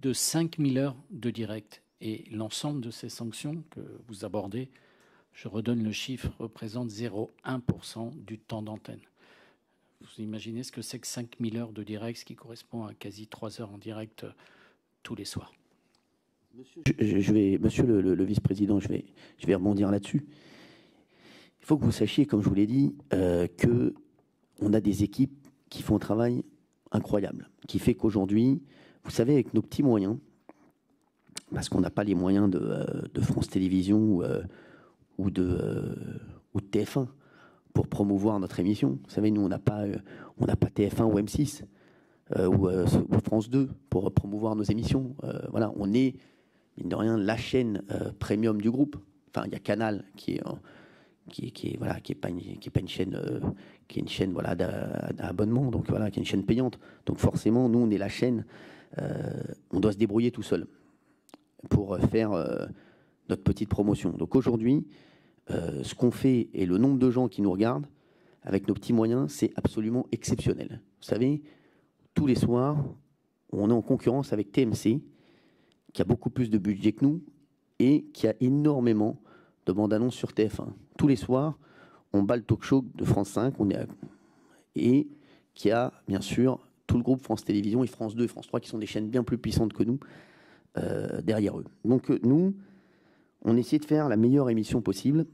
de 5000 heures de direct. Et l'ensemble de ces sanctions que vous abordez, je redonne le chiffre, représente 0,1% du temps d'antenne. Vous imaginez ce que c'est que 5000 heures de direct, ce qui correspond à quasi 3 heures en direct tous les soirs. Monsieur le vice-président, je vais rebondir là-dessus. Il faut que vous sachiez, comme je vous l'ai dit, qu'on a des équipes qui font un travail incroyable, qui fait qu'aujourd'hui, vous savez, avec nos petits moyens, parce qu'on n'a pas les moyens de France Télévisions ou de TF1 pour promouvoir notre émission. Vous savez, nous, on n'a pas TF1 ou M6 ou France 2 pour promouvoir nos émissions. Voilà, on est, mine de rien, la chaîne premium du groupe. Enfin, il y a Canal qui est pas une chaîne qui est une chaîne voilà d'abonnement, donc voilà, qui est une chaîne payante. Donc forcément, nous, on est la chaîne. On doit se débrouiller tout seul pour faire notre petite promotion. Donc aujourd'hui, ce qu'on fait et le nombre de gens qui nous regardent avec nos petits moyens, c'est absolument exceptionnel. Vous savez, tous les soirs, on est en concurrence avec TMC, qui a beaucoup plus de budget que nous et qui a énormément de bandes-annonces sur TF1. Tous les soirs, on bat le talk-show de France 5, et qui a, bien sûr, tout le groupe France Télévisions et France 2 et France 3, qui sont des chaînes bien plus puissantes que nous, derrière eux. Donc nous, on essaie de faire la meilleure émission possible.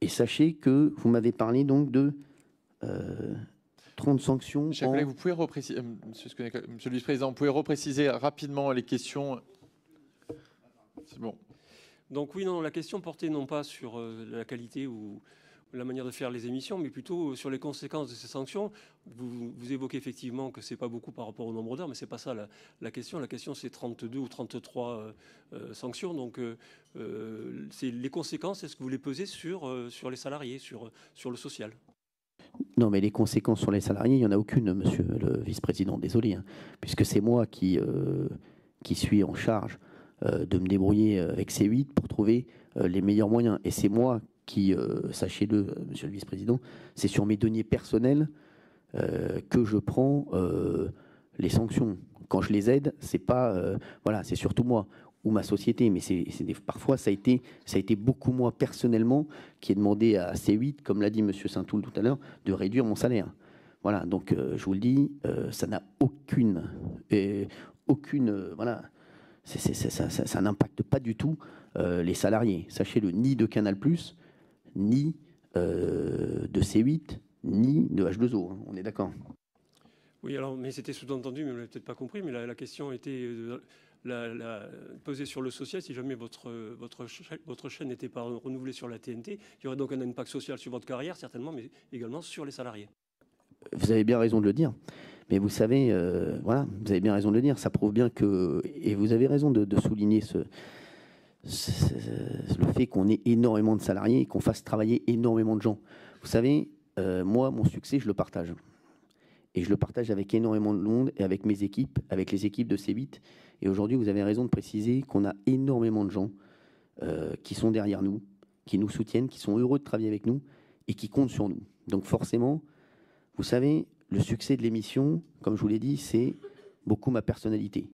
Et sachez que vous m'avez parlé donc de 30 sanctions. Chers collègues, vous pouvez repréciser, monsieur le vice-président, vous pouvez repréciser rapidement les questions. C'est bon. Donc oui, non, la question portait non pas sur la qualité ou la manière de faire les émissions, mais plutôt sur les conséquences de ces sanctions. Vous évoquez effectivement que c'est pas beaucoup par rapport au nombre d'heures, mais c'est pas ça la question. La question, c'est 32 ou 33 sanctions. Donc c'est les conséquences, est-ce que vous les pesez sur les salariés, sur le social? Non, mais les conséquences sur les salariés, il n'y en a aucune, monsieur le vice-président, désolé, hein, puisque c'est moi qui suis en charge de me débrouiller avec C8 pour trouver les meilleurs moyens. Et c'est moi qui, sachez-le, monsieur le vice-président, c'est sur mes deniers personnels que je prends les sanctions. Quand je les aide, c'est pas, voilà, c'est surtout moi ou ma société, mais parfois ça a été beaucoup moi personnellement qui ai demandé à C8, comme l'a dit monsieur Saint-Toul tout à l'heure, de réduire mon salaire. Voilà, donc je vous le dis, ça n'a aucune, voilà, ça n'impacte pas du tout les salariés. Sachez-le, ni de Canal+, ni de C8, ni de H2O, hein, on est d'accord. Oui, alors, mais c'était sous-entendu, mais vous ne l'avez peut-être pas compris, mais la question était pesée sur le social. Si jamais votre chaîne n'était pas renouvelée sur la TNT, il y aurait donc un impact social sur votre carrière, certainement, mais également sur les salariés. Vous avez bien raison de le dire. Mais vous savez, voilà, vous avez bien raison de le dire. Ça prouve bien que, et vous avez raison de souligner le fait qu'on ait énormément de salariés et qu'on fasse travailler énormément de gens. Vous savez, moi, mon succès, je le partage. Et je le partage avec énormément de monde et avec mes équipes, avec les équipes de C8. Et aujourd'hui, vous avez raison de préciser qu'on a énormément de gens qui sont derrière nous, qui nous soutiennent, qui sont heureux de travailler avec nous et qui comptent sur nous. Donc forcément, vous savez, le succès de l'émission, comme je vous l'ai dit, c'est beaucoup ma personnalité.